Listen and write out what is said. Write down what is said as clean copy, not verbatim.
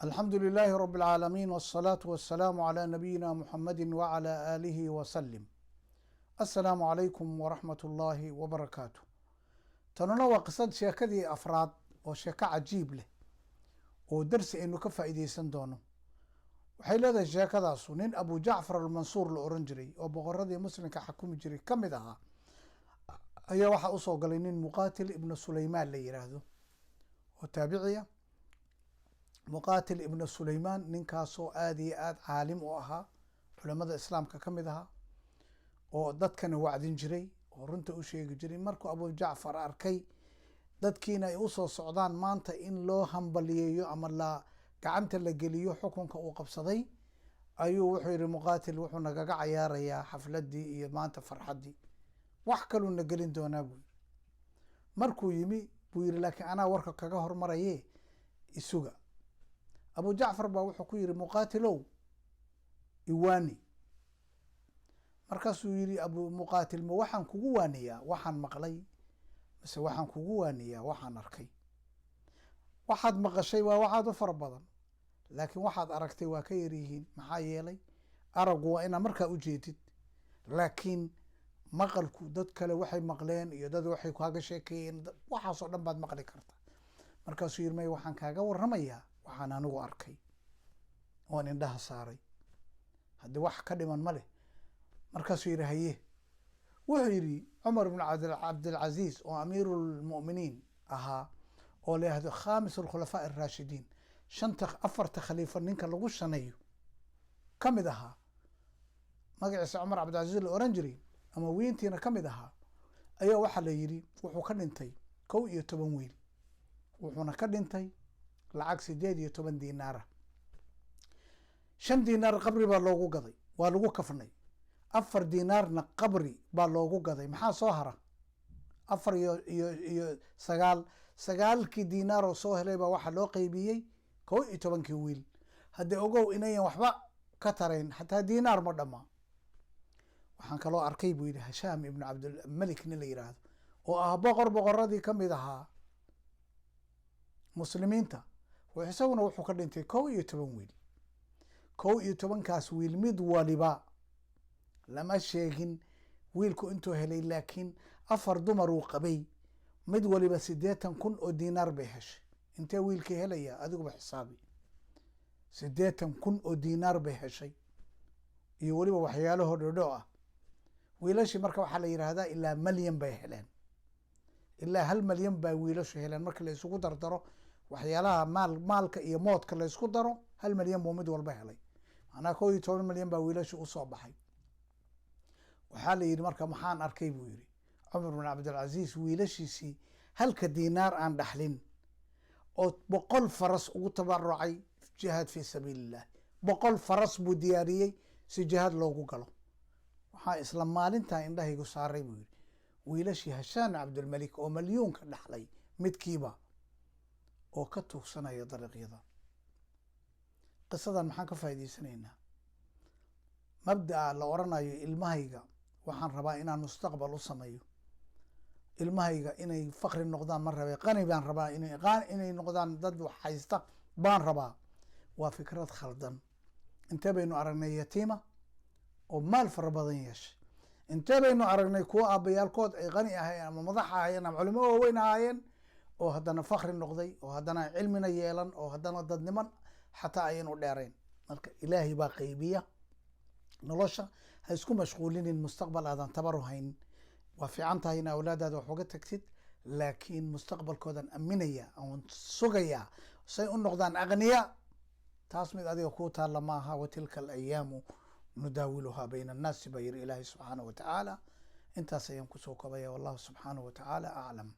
الحمد لله رب العالمين والصلاة والسلام على نبينا محمد وعلى آله وسلم. السلام عليكم ورحمة الله وبركاته. تنونا وقصد شيكدي أفراد وشيكا عجيب له ودرس إنه كفا سندونه وحيل هذا الشيكا سنين أبو جعفر المنصور الأورنجري وبغردي مسلم كحكومي جري كم دها أي واحد أصو قلينين مقاتل ابن سليمان اللي يراهدو وتابعية مقاتل ابن سليمان نينكاسو آدي عالم وأها علماء الإسلام ككمدها وددكنا وعدين جري ورنت أشيء جري مركو أبو جعفر أركي ددكينا يوصل السعودان مانتا إن لو همبليو أما لا قعنت اللي قليو حكم كأوقف صدي أيو وحير مقاتل وحونا قاقع يا حفلات دي مانتا فرحات دي وحكلوا نقلين دونا بوير مركو يمي بوير لكن أنا وركا كاقهر مرأيه السوغا أبو جعفر باوحو كيري مقاتلو إيواني مركزو يري أبو مقاتل ما وحن كووانيا وحن مقلي بس وحن كووانيا وحن أركي واحد مقشي وواحد فربضا لكن واحد أركتي وكيريهين محايلي أرقوا إنا مركا أجيتد لكن مقلكو داد كلا وحي مقلين إيا داد وحي كواقا شاكين وحا صعدان بعد مقلي كرتا مركزو يرمي وحن كاقا ورميا waxaan anigu arkay oon indhaha saaray haddii wax ka dhiman ma leh markaasuu yidhi haye wuxuu yidhi cumar ibn cabdilcaziiz oo amiirulmu'miniin ahaa oo la yihahdo khamis alkhulafaa araashidiin afarta khaliifo ninka lagu shaneeyo ka mid ahaa magaciisa cumar cabdilcaziiz la oran jiray ama wiintiina ka mid ahaa ayaa waxaa la yidhi wuxuu ka dhintay 11 wiil wuxuuna ka dhintay lacag 18 دينار 5 دينار qabri baa loogu gaday waa lagu kafnay 4 دينارna qabri baa loogu gaday maxaa soo hara 4 iyo 9 دينار oo soo helay baa waxa loo qaybiyay 11 wiil hadii ogow inayan waxba ka tarayn hatta diinaar ma dhama waxaan kaloo arkay buu yiri Hasham ibn Abdul Malik nin la yiraahdo oo ah boqoradii kamid ahaa muslimiinta وحسونا وحو كدنتي 11 ويل 11 كاس ويل مid waliba lama sheegin wiilku intuu helay laakiin afar dumar uu qabay mid waliba 80,000 oo diinaar bay heshay intee wiilkii helaya adigu ba xisaabi 80,000 oo diinaar bay heshay iyo waliba waxyaalaha dhodho ah wiilashi marka waxa la yiraahdaa ilaa milyan bay heleen ilaa 1 milyan bay wiilashu heleen marka la isugu dardaro waxyaalaha maalka iyo moodka la isku daro 1 milyan buu mid walba helay macnaa 11 milyan baa wiilashu u soo baxay waxaa la yidhi marka maxaan arkay buu yidhi cumar bin cabdilcaziiz wiilashiisii 1 diinaar aan dhaxlin oo 100 faras ugu tabarucay jihaad fi sabiilillah 100 faras buu diyaariyey si jihaad loogu galo waxaa isla maalintaa indhahaygu saaray buu yidhi wiilashii Hashaan Cabdulmalik oo milyuunka dhaxlay midkiiba oo ka tuugsanaya dariiqyada qisadan maxaan ka faa'iideysanaynaa mabda'a la oranayo ilmahayga waxaan rabaa inaan mustaqbal u sameeyo ilmahayga inay faqri noqdaan ma rabay qani baan rabaa inay noqdaan dad wax haysta baan rabaa waa fikrad khaldan intee baynu aragnay yatiima oo maal fara badan yeeshay intee baynu aragnay kuwa aabayaalkood ay qani ahaayeen ama madax ahaayeen ama culimo waaweyn ahaayeen oo haddana fakri noqday oo haddana cilmina yeelan oo haddana dadniman xataa ayaynu dheerayn marka ilaahay baa qaybiya nolosha ha isku mashquulinin mustaqbal aadan tabaru hayn waa fiican tahay in awlaadaada wax uga tagtid laakiin mustaqbalkoodan aminaya oon sugaya say u noqdaan aqniya taas mid adiga kuu taalla maaha watilka alayaamu nudaawiluhaa bayna annaasi baa yiri ilaahay subxaanahu watacaala intaas ayaan kusoo kobaya wallahu subxaanahu watacaala aclam